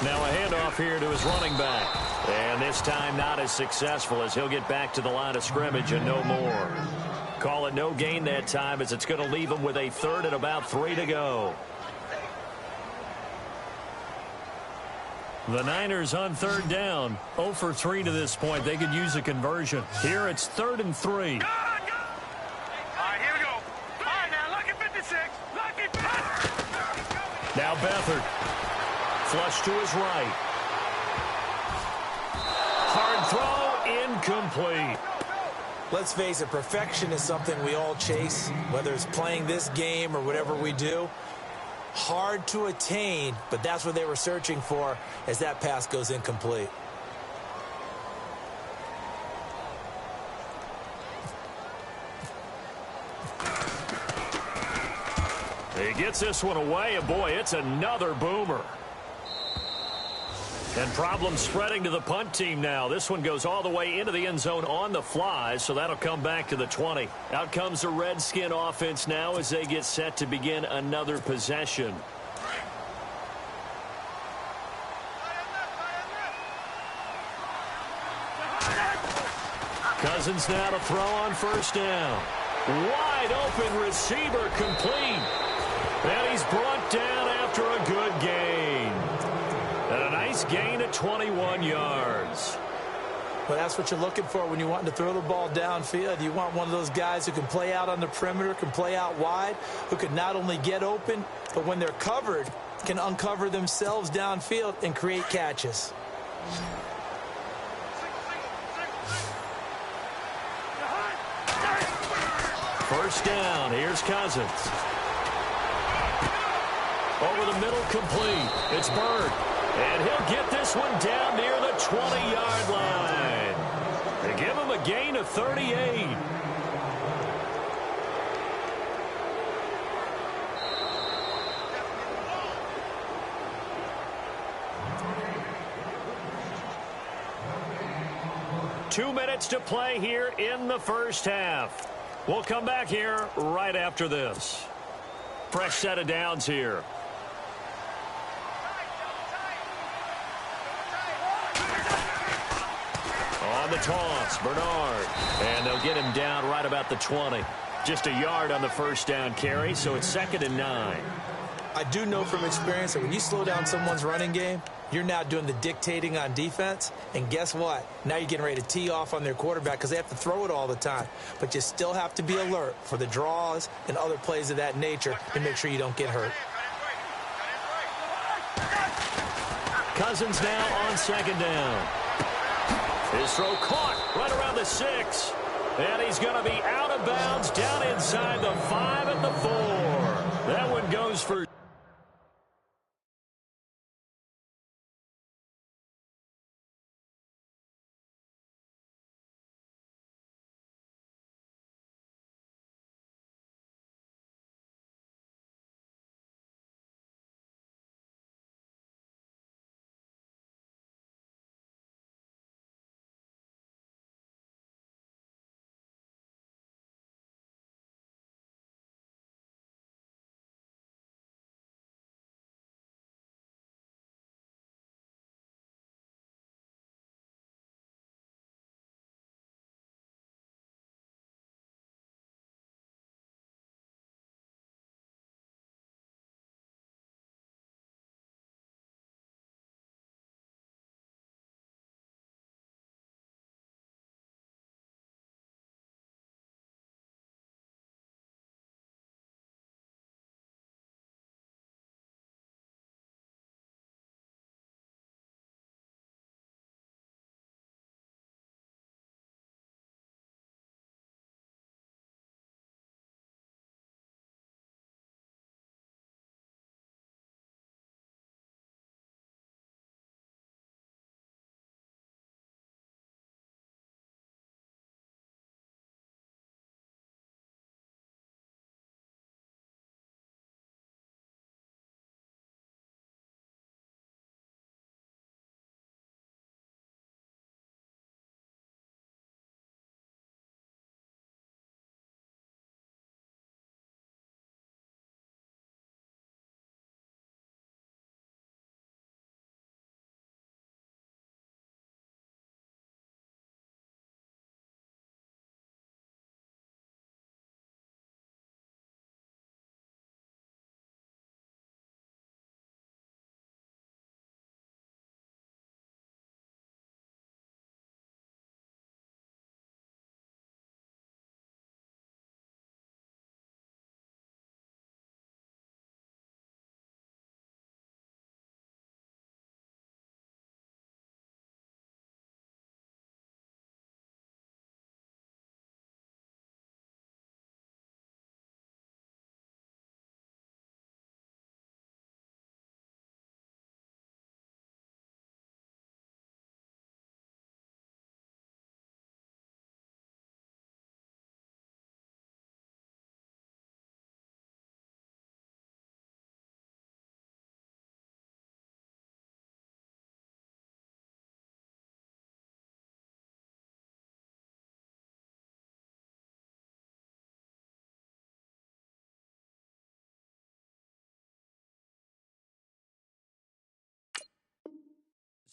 Now a handoff here to his running back. And this time not as successful as he'll get back to the line of scrimmage and no more. Call it no gain that time as it's going to leave him with a third and about 3 to go. The Niners on third down. 0 for 3 to this point. They could use a conversion. Here it's 3rd and 3. All right, here we go. All right, now, lucky 56. Lucky 50. Now Beathard. Flush to his right. Hard throw, incomplete. Let's face it, perfection is something we all chase, whether it's playing this game or whatever we do. Hard to attain, but that's what they were searching for as that pass goes incomplete. He gets this one away, and boy, it's another boomer. And problems spreading to the punt team now. This one goes all the way into the end zone on the fly, so that'll come back to the 20. Out comes the Redskin offense now as they get set to begin another possession. Cousins now to throw on first down. Wide open receiver complete. And he's brought down after a good gain. And a nice gain at 21 yards. Well, that's what you're looking for when you want to throw the ball downfield. You want one of those guys who can play out on the perimeter, can play out wide, who can not only get open, but when they're covered, can uncover themselves downfield and create catches. First down, here's Cousins. Over the middle, complete. It's Bird. And he'll get this one down near the 20-yard line. They give him a gain of 38. Two minutes to play here in the first half. We'll come back here right after this. Fresh set of downs here. On the toss, Bernard. And they'll get him down right about the 20. Just a yard on the first down carry, so it's 2nd and 9. I do know from experience that when you slow down someone's running game, you're now doing the dictating on defense. And guess what? Now you're getting ready to tee off on their quarterback because they have to throw it all the time. But you still have to be alert for the draws and other plays of that nature to make sure you don't get hurt. Cousins now on 2nd down. His throw caught right around the 6. And he's going to be out of bounds down inside the 5 at the 4. That one goes for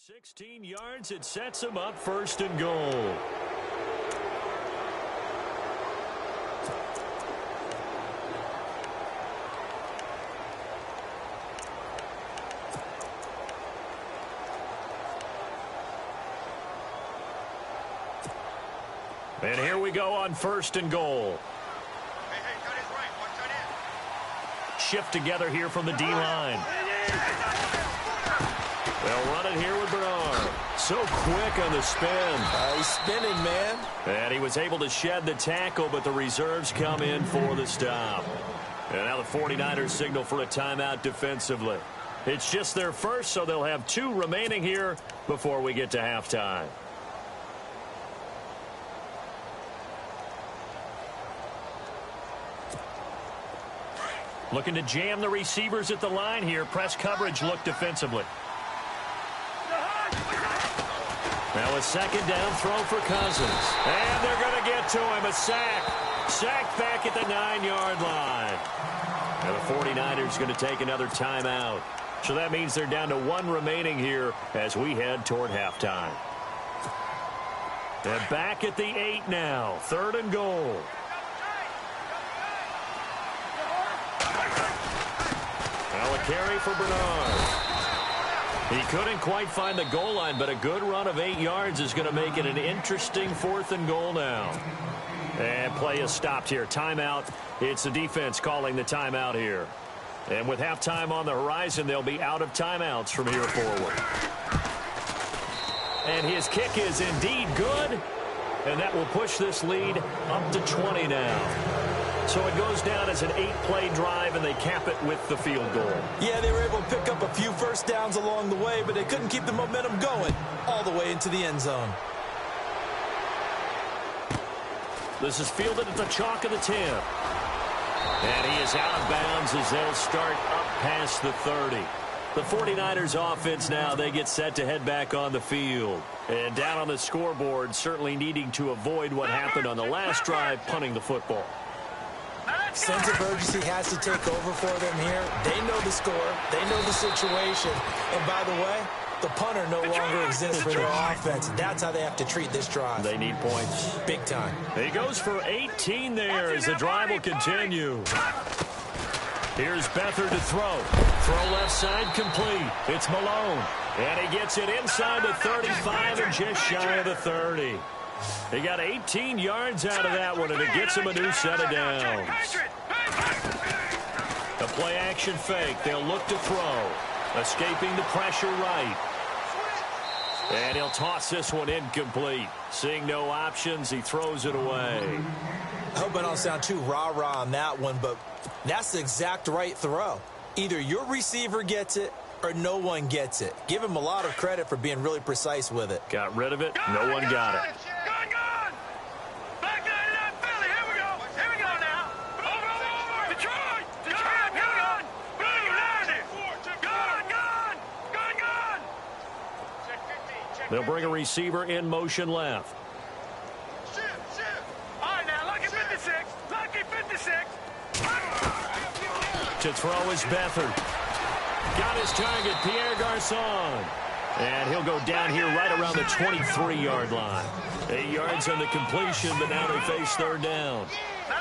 16 yards, it sets him up first and goal. And here we go on first and goal. Shift together here from the D-line. They'll run it here with Bernard. So quick on the spin. He's spinning, man. And he was able to shed the tackle, but the reserves come in for the stop. And now the 49ers signal for a timeout defensively. It's just their first, so they'll have 2 remaining here before we get to halftime. Looking to jam the receivers at the line here. Press coverage look defensively. Now a second down throw for Cousins. And they're going to get to him. A sack. Sacked back at the 9-yard line. And the 49ers going to take another timeout. So that means they're down to 1 remaining here as we head toward halftime. They're back at the 8 now. 3rd and goal. Now a carry for Bernard. He couldn't quite find the goal line, but a good run of 8 yards is going to make it an interesting 4th and goal now. And play is stopped here. Timeout. It's the defense calling the timeout here. And with halftime on the horizon, they'll be out of timeouts from here forward. And his kick is indeed good. And that will push this lead up to 20 now. So it goes down as an 8-play drive, and they cap it with the field goal. Yeah, they were able to pick up a few first downs along the way, but they couldn't keep the momentum going all the way into the end zone. This is fielded at the chalk of the 10. And he is out of bounds as they'll start up past the 30. The 49ers offense now, they get set to head back on the field. And down on the scoreboard, certainly needing to avoid what happened on the last drive, punting the football. Sense of urgency has to take over for them here. They know the score. They know the situation. And by the way, the punter no longer exists for their offense. That's how they have to treat this drive. They need points. Big time. He goes for 18 there as the drive will continue. Here's Beathard to throw. Throw left side complete. It's Malone. And he gets it inside the 35 and just shy of the 30. He got 18 yards out of that one, and it gets him a new set of downs. A play-action fake. They'll look to throw. Escaping the pressure right. And he'll toss this one incomplete. Seeing no options, he throws it away. I hope I don't sound too rah-rah on that one, but that's the exact right throw. Either your receiver gets it or no one gets it. Give him a lot of credit for being really precise with it. Got rid of it. No one got it. They'll bring a receiver in motion left. All right, now, lucky 56. Lucky 56. To throw is Beathard. Got his target, Pierre Garçon. And he'll go down here right around the 23-yard line. 8 yards on the completion, but now they face 3rd down.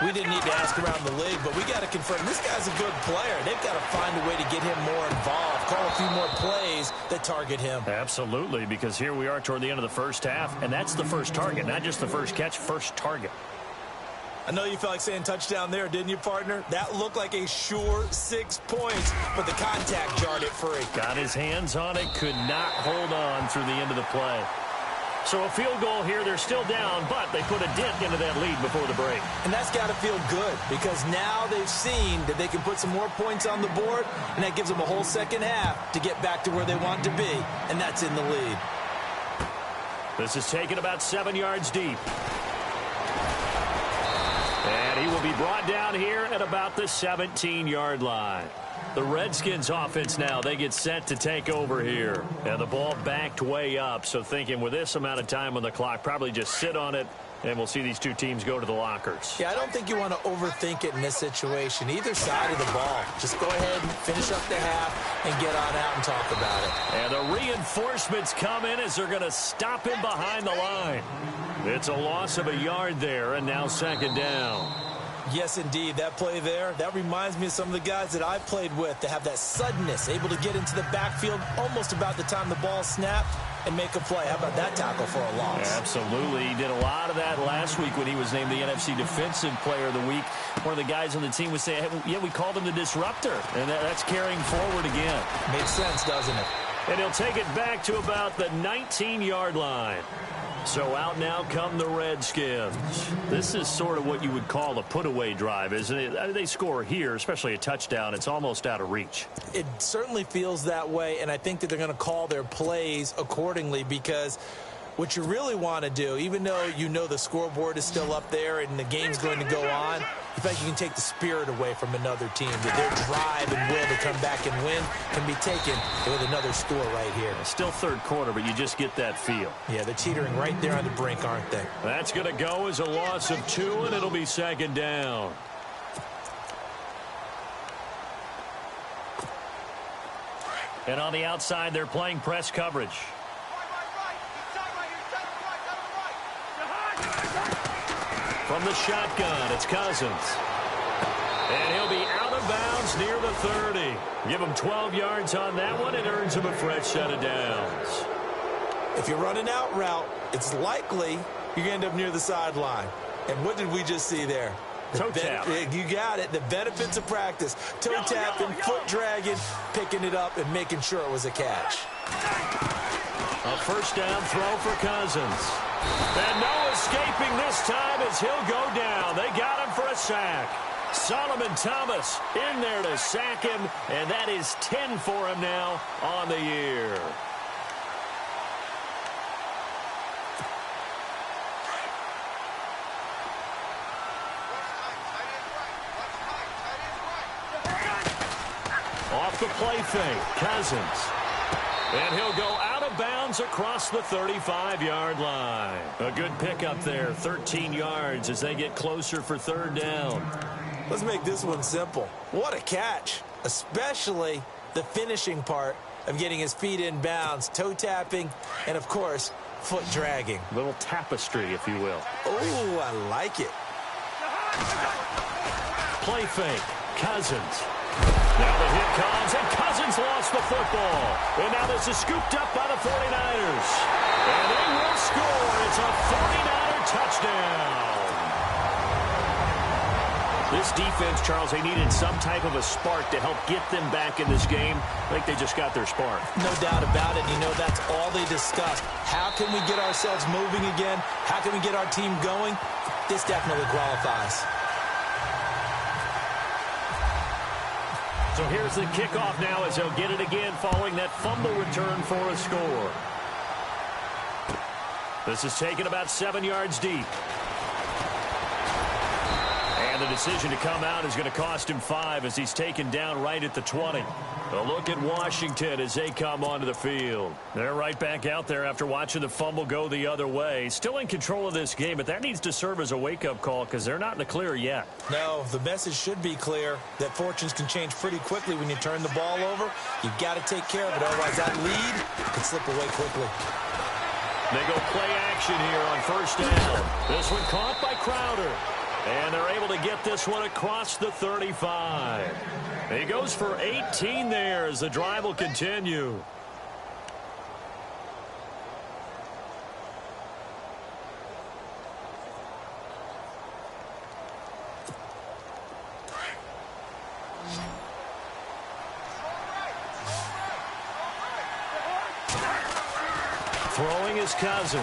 We didn't need to ask around the league, but we got to confirm this guy's a good player. They've got to find a way to get him more involved, call a few more plays that target him. Absolutely, because here we are toward the end of the first half, and that's the first target, not just the first catch, first target. I know you felt like saying touchdown there, didn't you, partner? That looked like a sure 6 points, but the contact jarred it free. Got his hands on it, could not hold on through the end of the play. So a field goal here, they're still down, but they put a dent into that lead before the break. And that's got to feel good, because now they've seen that they can put some more points on the board, and that gives them a whole second half to get back to where they want to be, and that's in the lead. This is taken about 7 yards deep. And he will be brought down here at about the 17-yard line. The Redskins offense now, they get set to take over here. And the ball backed way up, so thinking with this amount of time on the clock, probably just sit on it And we'll see these two teams go to the lockers. Yeah, I don't think you want to overthink it in this situation. Either side of the ball. Just go ahead and finish up the half and get on out and talk about it. And the reinforcements come in as they're going to stop him behind the line. It's a loss of a yard there, and now second down. Yes, indeed. That play there, that reminds me of some of the guys that I played with that have that suddenness, able to get into the backfield almost about the time the ball snapped and make a play. How about that tackle for a loss? Absolutely. He did a lot of that last week when he was named the NFC Defensive Player of the Week. One of the guys on the team would say, hey, yeah, we called him the disruptor. And that's carrying forward again. Makes sense, doesn't it? And he'll take it back to about the 19-yard line. So out now come the Redskins. This is sort of what you would call a put-away drive, isn't it? They score here, especially a touchdown. It's almost out of reach. It certainly feels that way, and I think that they're going to call their plays accordingly because what you really want to do, even though you know the scoreboard is still up there and the game's going to go on, in fact, you can take the spirit away from another team. That their drive and will to come back and win can be taken with another score right here. Still third quarter, but you just get that feel. Yeah, they're teetering right there on the brink, aren't they? That's going to go as a loss of 2, and it'll be second down. And on the outside, they're playing press coverage. From the shotgun, it's Cousins. And he'll be out of bounds near the 30. Give him 12 yards on that one. It earns him a fresh set of downs. If you're running out route, it's likely you're going to end up near the sideline. And what did we just see there? Toe tap. You got it. The benefits of practice. Toe tapping, foot dragging, picking it up, and making sure it was a catch. A first down throw for Cousins. And no escaping this time as he'll go down. They got him for a sack. Solomon Thomas in there to sack him, and that is 10 for him now on the year. Off the play fake, Cousins. And he'll go out of bounds across the 35-yard line. A good pickup there, 13 yards as they get closer for third down. Let's make this one simple. What a catch, especially the finishing part of getting his feet in bounds, toe tapping, and, of course, foot dragging. Little tapestry, if you will. Oh, I like it. Play fake, Cousins. Now the hit comes, and Cousins lost the football. And now this is scooped up by the 49ers. And they will score. It's a 49er touchdown. This defense, Charles, they needed some type of a spark to help get them back in this game. I think they just got their spark. No doubt about it. You know, that's all they discussed. How can we get ourselves moving again? How can we get our team going? This definitely qualifies. So here's the kickoff now as they'll get it again following that fumble return for a score. This is taken about 7 yards deep. And the decision to come out is going to cost him 5 as he's taken down right at the 20. A look at Washington as they come onto the field. They're right back out there after watching the fumble go the other way. Still in control of this game, but that needs to serve as a wake-up call because they're not in the clear yet. No, the message should be clear that fortunes can change pretty quickly when you turn the ball over. You've got to take care of it, otherwise that lead could slip away quickly. They go play action here on first down. This one caught by Crowder. And they're able to get this one across the 35. He goes for 18 there as the drive will continue. Throwing is Cousins.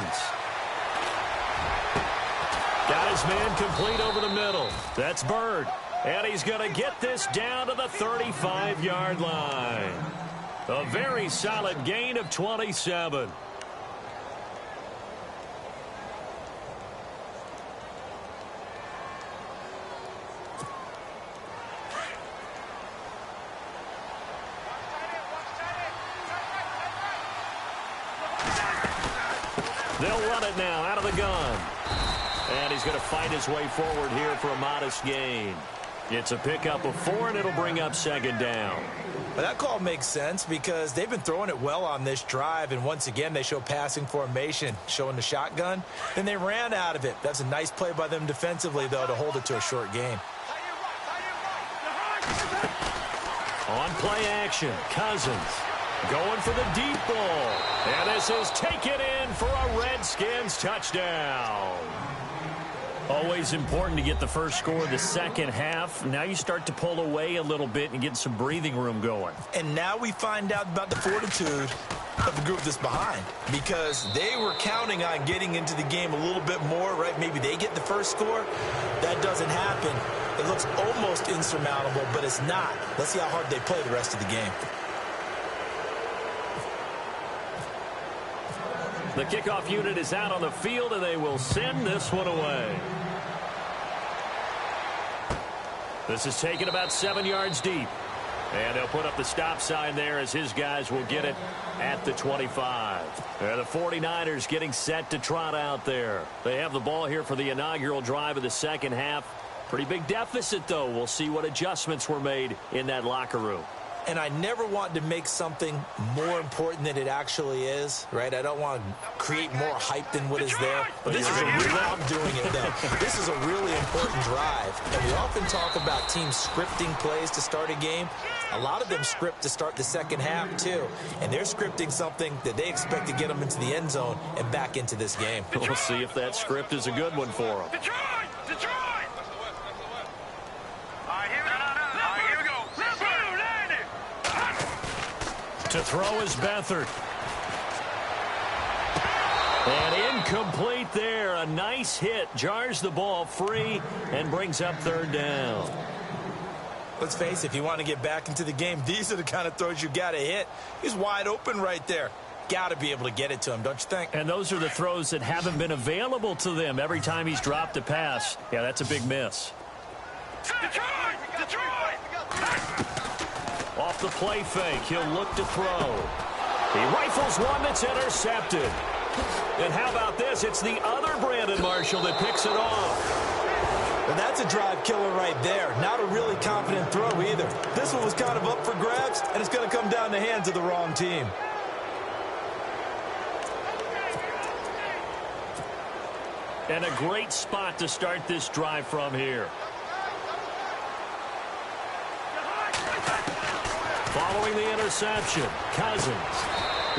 Got his man complete over the middle. That's Bird. And he's going to get this down to the 35-yard line. A very solid gain of 27. They'll run it now out of the gun. And he's going to fight his way forward here for a modest gain. It's a pickup of 4, and it'll bring up second down. Well, that call makes sense because they've been throwing it well on this drive, and once again, they show passing formation, showing the shotgun. Then they ran out of it. That's a nice play by them defensively, though, to hold it to a short gain. On play action, Cousins going for the deep ball. And this is taken in for a Redskins touchdown. Always important to get the first score of the second half. Now you start to pull away a little bit and get some breathing room going. And now we find out about the fortitude of the group that's behind, because they were counting on getting into the game a little bit more, right? Maybe they get the first score. That doesn't happen. It looks almost insurmountable, but it's not. Let's see how hard they play the rest of the game. The kickoff unit is out on the field, and they will send this one away. This is taken about 7 yards deep. And they'll put up the stop sign there as his guys will get it at the 25. And the 49ers getting set to trot out there. They have the ball here for the inaugural drive of the second half. Pretty big deficit, though. We'll see what adjustments were made in that locker room. And I never want to make something more important than it actually is, right? I don't want to create more hype than what is there. But this is a really, I'm doing it, though. This is a really important drive. And we often talk about teams scripting plays to start a game. A lot of them script to start the second half, too. And they're scripting something that they expect to get them into the end zone and back into this game. We'll see if that script is a good one for them. Detroit! Detroit! To throw is Beathard. And incomplete there. A nice hit. Jars the ball free and brings up third down. Let's face it, if you want to get back into the game, these are the kind of throws you got to hit. He's wide open right there. Got to be able to get it to him, don't you think? And those are the throws that haven't been available to them every time he's dropped a pass. Yeah, that's a big miss. Detroit! Detroit! Off the play fake, he'll look to throw. He rifles one that's intercepted. And how about this? It's the other Brandon Marshall that picks it off. And that's a drive killer right there. Not a really confident throw either. This one was kind of up for grabs, and it's going to come down the hands of the wrong team. And a great spot to start this drive from here. Following the interception, Cousins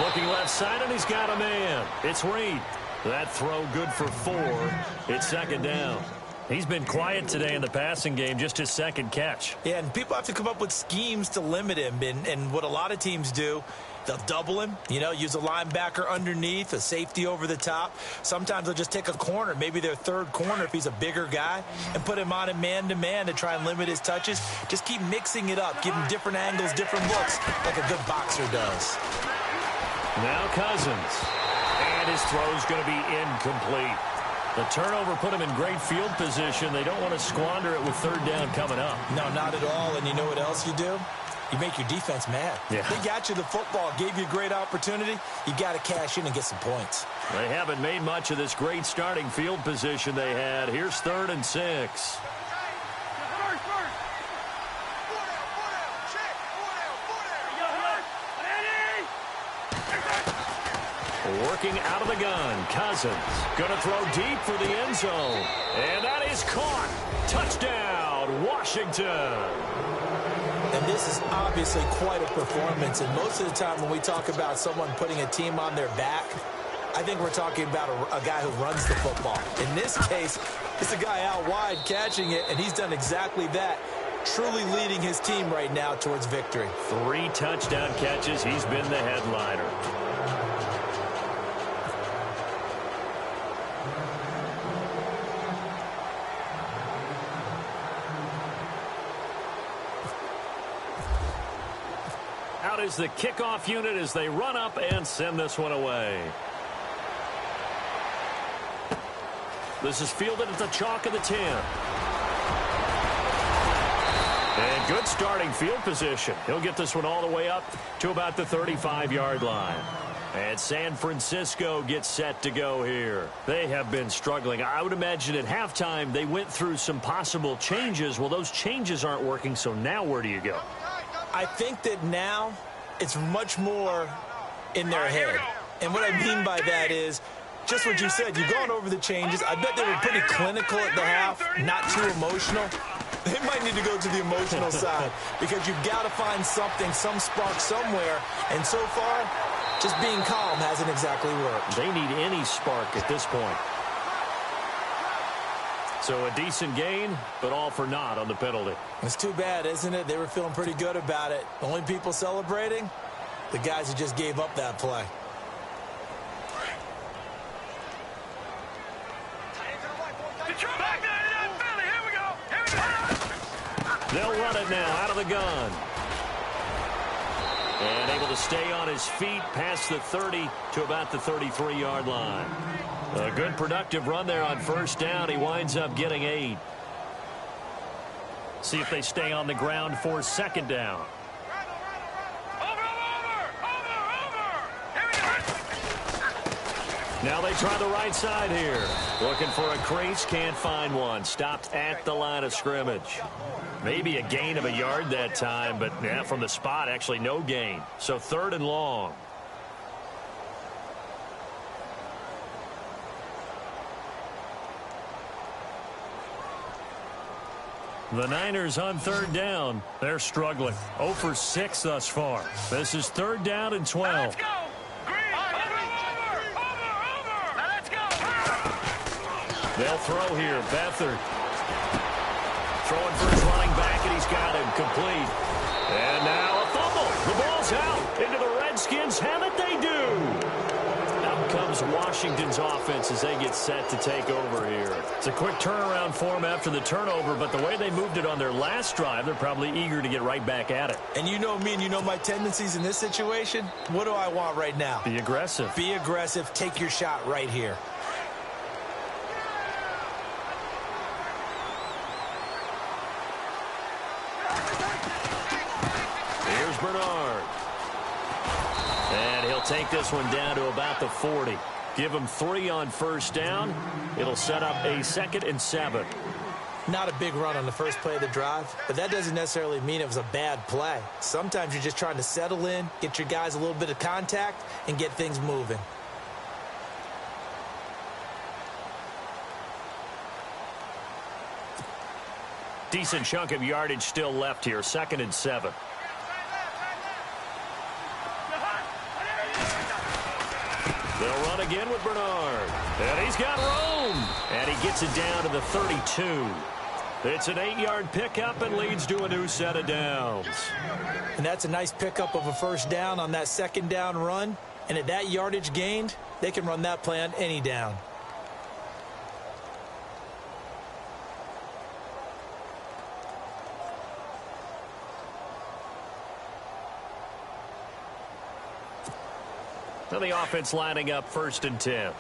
looking left side, and he's got a man. It's Reed. That throw good for 4. It's second down. He's been quiet today in the passing game, just his second catch. Yeah, and people have to come up with schemes to limit him. And what a lot of teams do, they'll double him, use a linebacker underneath, a safety over the top. Sometimes they'll just take a corner, maybe their third corner if he's a bigger guy, and put him on a man-to-man to try and limit his touches. Just keep mixing it up, give him different angles, different looks, like a good boxer does. Now Cousins. And his throw's going to be incomplete. The turnover put him in great field position. They don't want to squander it with third down coming up. No, not at all. And you know what else you do? You make your defense mad. Yeah. They got you the football, gave you a great opportunity. You got to cash in and get some points. They haven't made much of this great starting field position they had. Here's 3rd and 6. Working out of the gun, Cousins going to throw deep for the end zone. And that is caught. Touchdown, Washington. And this is obviously quite a performance. And most of the time when we talk about someone putting a team on their back, I think we're talking about a guy who runs the football. In this case, it's a guy out wide catching it, and he's done exactly that. Truly leading his team right now towards victory. 3 touchdown catches. He's been the headliner. Out is the kickoff unit as they run up and send this one away. This is fielded at the chalk of the 10. And good starting field position. He'll get this one all the way up to about the 35-yard line. And San Francisco gets set to go here. They have been struggling. I would imagine at halftime they went through some possible changes. Well, those changes aren't working, so now where do you go? I think that now it's much more in their head. And what I mean by that is just what you said. You've gone over the changes. I bet they were pretty clinical at the half, not too emotional. They might need to go to the emotional side because you've got to find something, some spark somewhere. And so far, just being calm hasn't exactly worked. They need any spark at this point. So a decent gain, but all for naught on the penalty. It's too bad, isn't it? They were feeling pretty good about it. The only people celebrating, the guys who just gave up that play. They'll run it now out of the gun. And able to stay on his feet past the 30 to about the 33-yard line. A good productive run there on first down. He winds up getting 8. See if they stay on the ground for second down. Now they try the right side here. Looking for a crease, can't find one. Stopped at the line of scrimmage. Maybe a gain of a yard that time, but yeah, from the spot, actually no gain. So 3rd and long. The Niners on 3rd down. They're struggling. 0 for 6 thus far. This is 3rd down and 12. Let's go. They'll throw here. Beathard throwing for his running back, and he's got him complete. And now a fumble. The ball's out into the Redskins. Have it they do. Out comes Washington's offense as they get set to take over here. It's a quick turnaround for them after the turnover, but the way they moved it on their last drive, they're probably eager to get right back at it. And you know me and you know my tendencies in this situation. What do I want right now? Be aggressive. Be aggressive. Take your shot right here. Here's Bernard. And he'll take this one down to about the 40. Give him 3 on first down. It'll set up a 2nd and 7. Not a big run on the first play of the drive, but that doesn't necessarily mean it was a bad play. Sometimes you're just trying to settle in, get your guys a little bit of contact, and get things moving. Decent chunk of yardage still left here. 2nd and 7. They'll run again with Bernard. And he's got room. And he gets it down to the 32. It's an 8-yard pickup and leads to a new set of downs. And that's a nice pickup of a first down on that 2nd down run. And at that yardage gained, they can run that play on any down. Now the offense lining up 1st and 10. And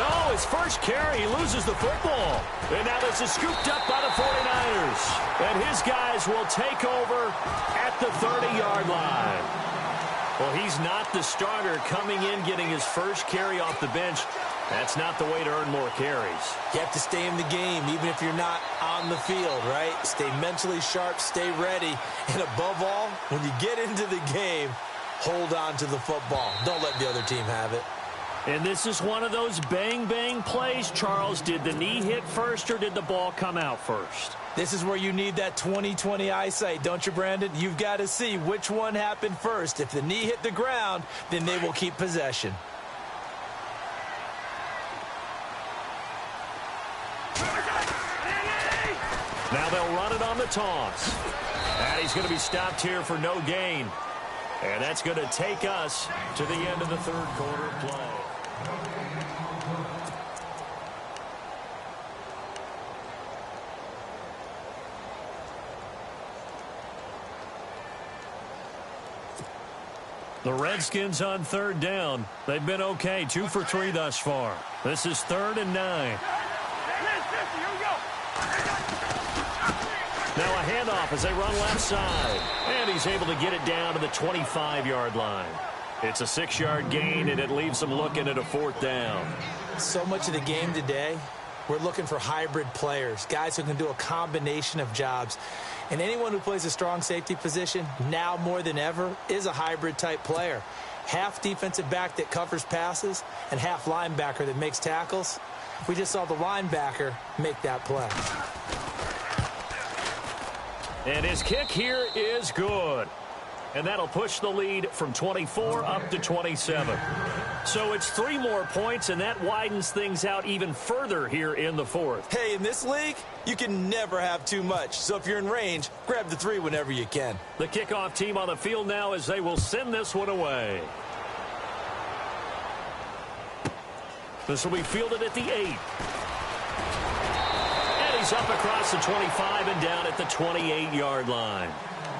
oh, his first carry, he loses the football. And now this is scooped up by the 49ers. And his guys will take over at the 30-yard line. Well, he's not the starter coming in, getting his first carry off the bench. That's not the way to earn more carries. You have to stay in the game, even if you're not on the field, right? Stay mentally sharp, stay ready. And above all, when you get into the game, hold on to the football. Don't let the other team have it. And this is one of those bang-bang plays, Charles. Did the knee hit first or did the ball come out first? This is where you need that 20/20 eyesight, don't you, Brandon? You've got to see which one happened first. If the knee hit the ground, then they will keep possession. Now they'll run it on the toss. And he's going to be stopped here for no gain. And that's going to take us to the end of the 3rd quarter play. The Redskins on 3rd down. They've been okay, 2 for 3 thus far. This is 3rd and 9. Now a handoff as they run left side. And he's able to get it down to the 25-yard line. It's a 6-yard gain, and it leaves them looking at a 4th down. So much of the game today, we're looking for hybrid players, guys who can do a combination of jobs. And anyone who plays a strong safety position, now more than ever, is a hybrid-type player. Half defensive back that covers passes and half linebacker that makes tackles. We just saw the linebacker make that play. And his kick here is good. And that'll push the lead from 24 up to 27. So it's 3 more points, and that widens things out even further here in the 4th. Hey, in this league, you can never have too much. So if you're in range, grab the 3 whenever you can. The kickoff team on the field now as they will send this one away. This will be fielded at the 8. And he's up across the 25 and down at the 28-yard line.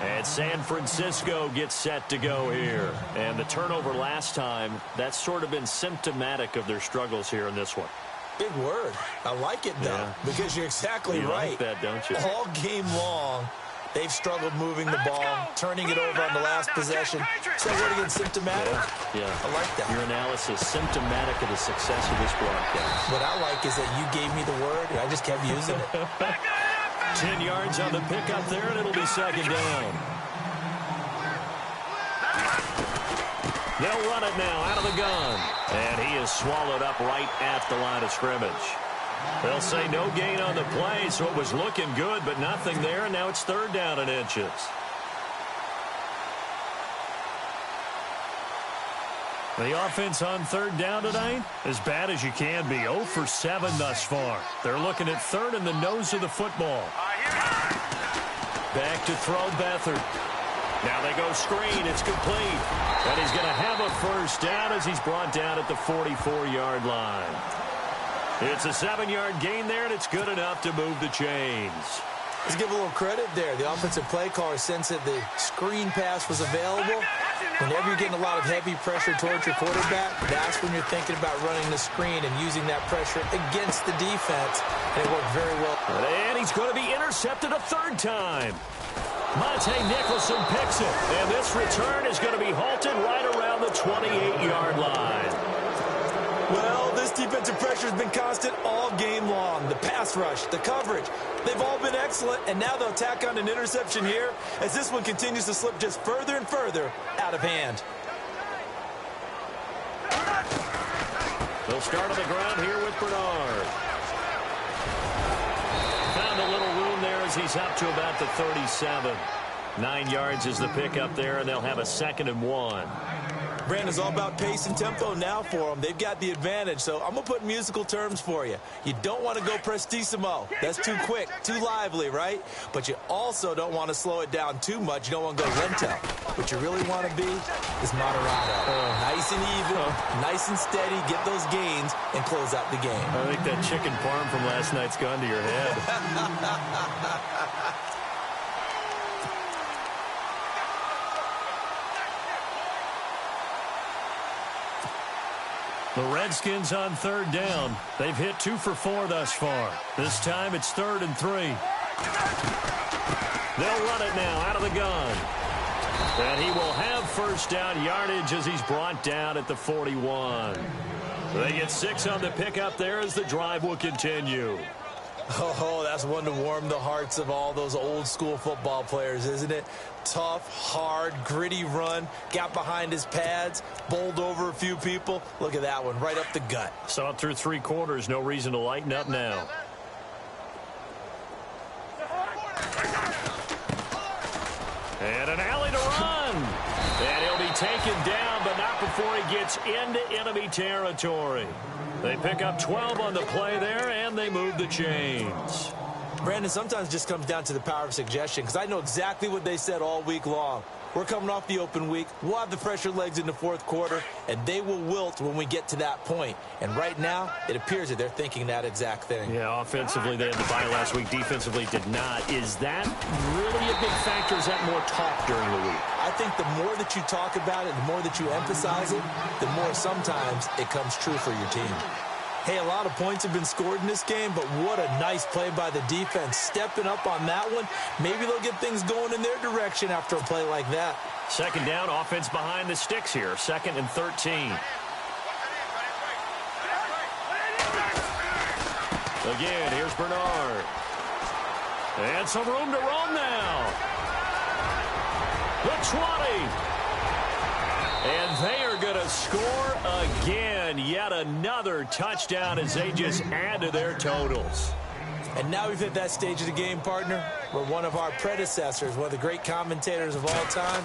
And San Francisco gets set to go here. And the turnover last time, that's sort of been symptomatic of their struggles here in this one. Big word. I like it, though, because you're exactly right. You like that, don't you? All game long, they've struggled moving the ball, turning it over on the last possession. So what again, symptomatic? Yeah. I like that. Your analysis, symptomatic of the success of this broadcast. What I like is that you gave me the word, and I just kept using it. 10 yards on the pickup there, and it'll be 2nd down. They'll run it now out of the gun. And he is swallowed up right at the line of scrimmage. They'll say no gain on the play, so it was looking good, but nothing there, and now it's 3rd down and inches. The offense on 3rd down tonight, as bad as you can be. 0 for 7 thus far. They're looking at 3rd in the nose of the football. Back to throw Beathard. Now they go screen. It's complete. And he's going to have a 1st down as he's brought down at the 44-yard line. It's a 7-yard gain there, and it's good enough to move the chains. Let's give a little credit there. The offensive play caller sensed that the screen pass was available. Whenever you're getting a lot of heavy pressure towards your quarterback, that's when you're thinking about running the screen and using that pressure against the defense. And it worked very well. And he's going to be intercepted a 3rd time. Monte Nicholson picks it. And this return is going to be halted right around the 28-yard line. Well, this defensive pressure has been constant all game long. The pass rush, the coverage, they've all been excellent, and now they'll tack on an interception here as this one continues to slip just further and further out of hand. They'll start on the ground here with Bernard. Found a little room there as he's up to about the 37. 9 yards is the pickup there, and they'll have a 2nd and 1. Brandon, it's all about pace and tempo now for them. They've got the advantage, so I'm going to put musical terms for you. You don't want to go prestissimo. That's too quick, too lively, right? But you also don't want to slow it down too much. You don't want to go lento. What you really want to be is moderato. Nice and even, nice and steady, get those gains, and close out the game. I think that chicken parm from last night's gone to your head. The Redskins on 3rd down. They've hit 2 for 4 thus far. This time it's 3rd and 3. They'll run it now out of the gun. And he will have 1st down yardage as he's brought down at the 41. They get 6 on the pickup there as the drive will continue. Oh, that's one to warm the hearts of all those old school football players, isn't it? Tough, hard, gritty run, got behind his pads, bowled over a few people. Look at that one, right up the gut. Saw it through 3 quarters, no reason to lighten up now. And an alley to run. And he'll be taken down, but not before he gets into enemy territory. They pick up 12 on the play there, and they move the chains. Brandon, sometimes it just comes down to the power of suggestion, because I know exactly what they said all week long. We're coming off the open week. We'll have the fresher legs in the 4th quarter, and they will wilt when we get to that point. And right now, it appears that they're thinking that exact thing. Yeah, offensively, they had the bye last week. Defensively, did not. Is that really a big factor? Is that more talk during the week? I think the more that you talk about it, the more that you emphasize it, the more sometimes it comes true for your team. Hey, a lot of points have been scored in this game, but what a nice play by the defense. Stepping up on that one, maybe they'll get things going in their direction after a play like that. Second down, offense behind the sticks here. 2nd and 13. Again, here's Bernard. And some room to run now. The 20. And they are going to score again. Yet another touchdown as they just add to their totals. And now we've hit that stage of the game, partner, where one of our predecessors, one of the great commentators of all time,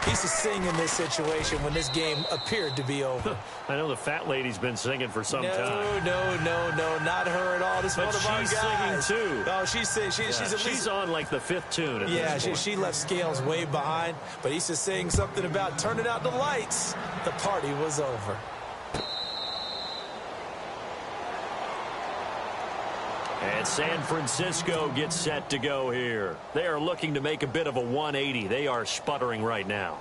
he used to sing in this situation when this game appeared to be over. I know the fat lady's been singing for some time. No, not her at all. This is one of our guys. She's singing, too. Oh, she's on, like, the 5th tune at this point. She left Scales way behind, but he used to sing something about turning out the lights. The party was over. And San Francisco gets set to go here. They are looking to make a bit of a 180. They are sputtering right now.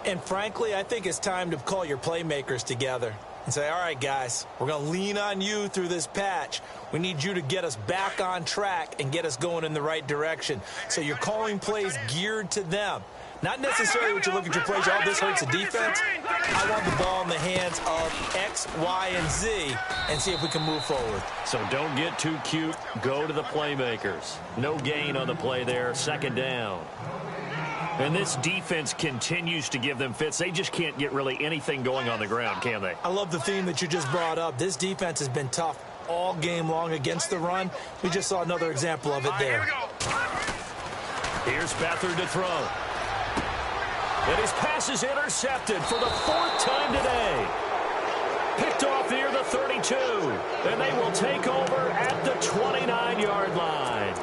And frankly, I think it's time to call your playmakers together and say, all right, guys, we're going to lean on you through this patch. We need you to get us back on track and get us going in the right direction. So you're calling plays geared to them. Not necessarily what you look at your plays, oh, this hurts the defense. I want the ball in the hands of X, Y, and Z and see if we can move forward. So don't get too cute. Go to the playmakers. No gain on the play there. 2nd down. And this defense continues to give them fits. They just can't get really anything going on the ground, can they? I love the theme that you just brought up. This defense has been tough all game long against the run. We just saw another example of it there. Here's Beathard to throw. And his pass is intercepted for the 4th time today. Picked off near the 32. And they will take over at the 29-yard line.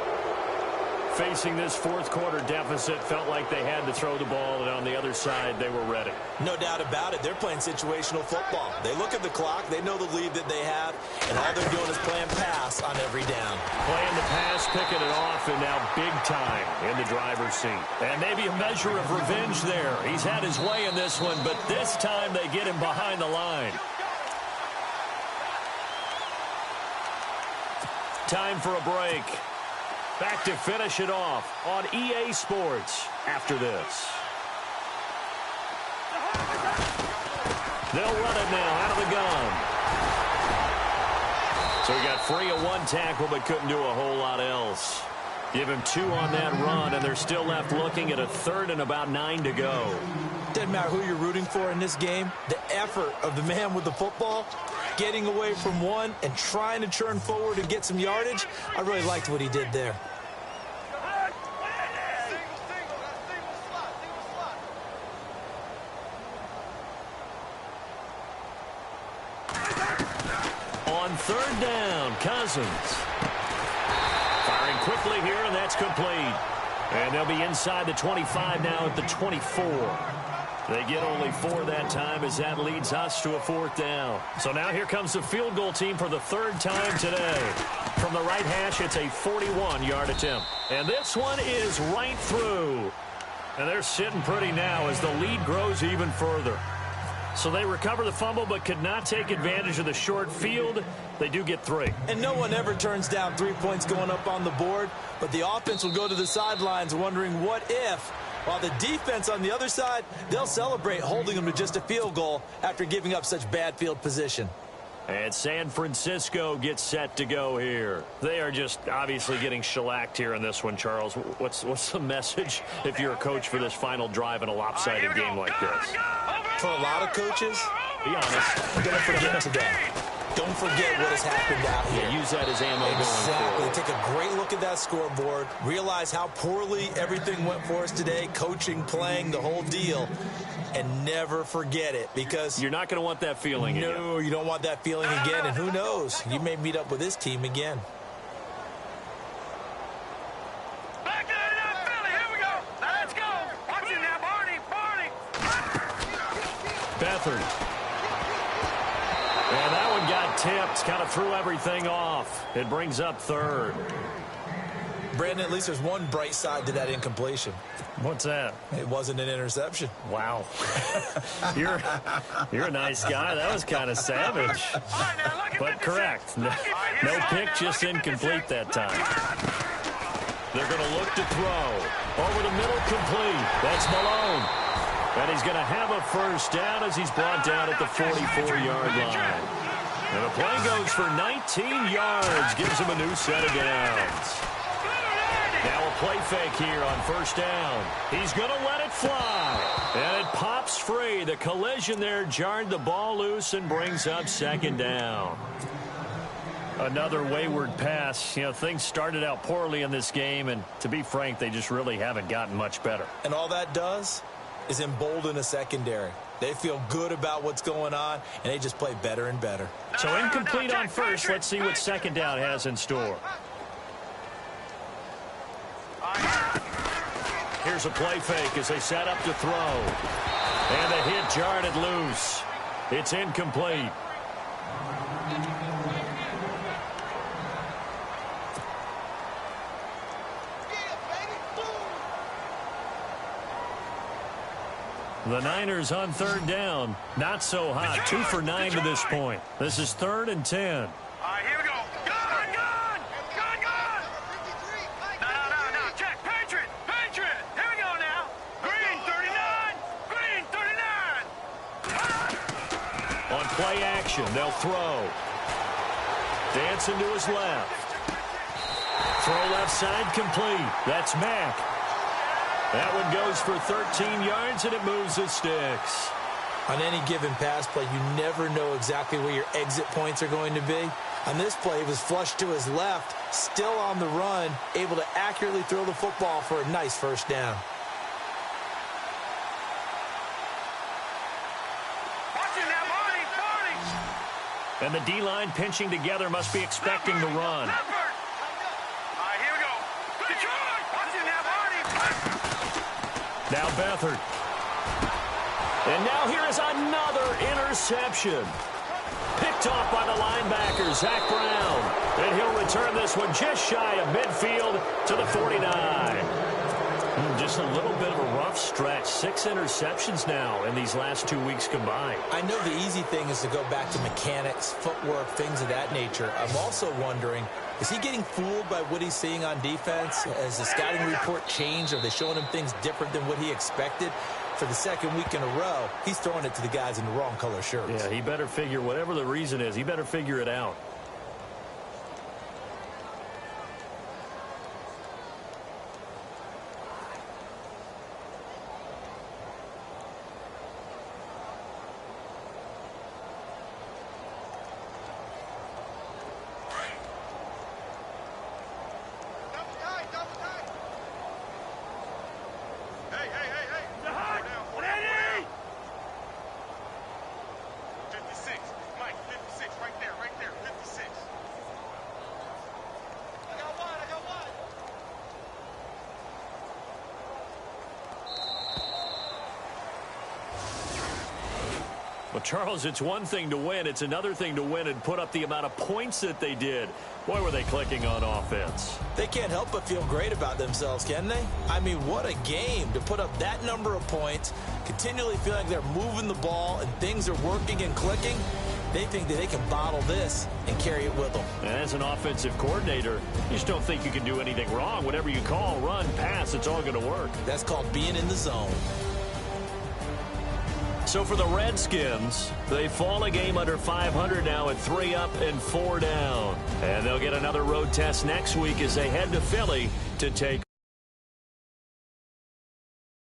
Facing this 4th quarter deficit, felt like they had to throw the ball, and on the other side, they were ready. No doubt about it. They're playing situational football. They look at the clock, they know the lead that they have, and all they're doing is playing pass on every down. Playing the pass, picking it off, and now big time in the driver's seat. And maybe a measure of revenge there. He's had his way in this one, but this time they get him behind the line. Time for a break. Back to finish it off on EA Sports after this. They'll run it now out of the gun. So he got free of one tackle but couldn't do a whole lot else. Give him 2 on that run, and they're still left looking at a 3rd and about 9 to go. Doesn't matter who you're rooting for in this game. The effort of the man with the football, getting away from one and trying to churn forward and get some yardage, I really liked what he did there. On 3rd down, Cousins. Firing quickly here, and that's complete. And they'll be inside the 25 now at the 24. They get only 4 that time as that leads us to a 4th down. So now here comes the field goal team for the 3rd time today. From the right hash, it's a 41-yard attempt. And this one is right through. And they're sitting pretty now as the lead grows even further. So they recover the fumble but could not take advantage of the short field. They do get 3. And no one ever turns down 3 points going up on the board, but the offense will go to the sidelines wondering what if, while the defense on the other side, they'll celebrate holding them to just a field goal after giving up such bad field position. And San Francisco gets set to go here. They are just obviously getting shellacked here in this one, Charles. What's the message if you're a coach for this final drive in a lopsided game like this? For a lot of coaches, be honest, don't forget today. Don't forget what has happened out here. Yeah, use that as ammo. Exactly. Take a great look at that scoreboard. Realize how poorly everything went for us today. Coaching, playing, the whole deal. And never forget it, because you're not going to want that feeling again. No, you don't want that feeling again. And who knows? You may meet up with this team again. Back to the Philly. Here we go. Let's go. Watch it now, Barney. Beathard. And that one got tipped. Kind of threw everything off. It brings up 3rd. Brandon, at least there's one bright side to that incompletion. What's that? It wasn't an interception. Wow. You're a nice guy. That was kind of savage. All right, now look but correct. No pick, just incomplete that time. They're going to look to throw. Over the middle, complete. That's Malone. And he's going to have a first down as he's brought down at the 44-yard line. And the play goes for 19 yards, gives him a new set of downs. Now a play fake here on first down. He's going to let it fly. And it pops free. The collision there jarred the ball loose and brings up second down. Another wayward pass. You know, things started out poorly in this game, and to be frank, they just really haven't gotten much better. And all that does is embolden a secondary. They feel good about what's going on, and they just play better and better. So incomplete on first. Let's see what second down has in store. Here's a play fake as they set up to throw. And the hit jarred it loose. It's incomplete. The Niners on third down. Not so hot. 2 for 9 to this point. This is 3rd and 10. All right, here we go. Gun! No. Check. Patriot. Here we go now. Green 39. On play action, they'll throw. Dancing to his left. Throw left side complete. That's Mack. That one goes for 13 yards, and it moves the sticks. On any given pass play, you never know exactly where your exit points are going to be. On this play, it was flushed to his left, still on the run, able to accurately throw the football for a nice first down. Watching that, Marty. And the D-line pinching together must be expecting the run. All right, here we go. Detroit! Watching that, Marty. Now Beathard. And now here is another interception. Picked off by the linebacker, Zach Brown. And he'll return this one just shy of midfield to the 49. Just a little bit of a rough stretch. 6 interceptions now in these last 2 weeks combined. I know the easy thing is to go back to mechanics, footwork, things of that nature. I'm also wondering, is he getting fooled by what he's seeing on defense? Has the scouting report changed? Are they showing him things different than what he expected? For the second week in a row, he's throwing it to the guys in the wrong color shirts. Yeah, he better figure, whatever the reason is, he better figure it out. Well, Charles, it's one thing to win. It's another thing to win and put up the amount of points that they did. Boy, were they clicking on offense. They can't help but feel great about themselves, can they? I mean, what a game to put up that number of points, continually feeling like they're moving the ball and things are working and clicking. They think that they can bottle this and carry it with them. And as an offensive coordinator, you just don't think you can do anything wrong. Whatever you call, run, pass, it's all going to work. That's called being in the zone. So for the Redskins, they fall a game under 500 now at 3 up and 4 down. And they'll get another road test next week as they head to Philly to take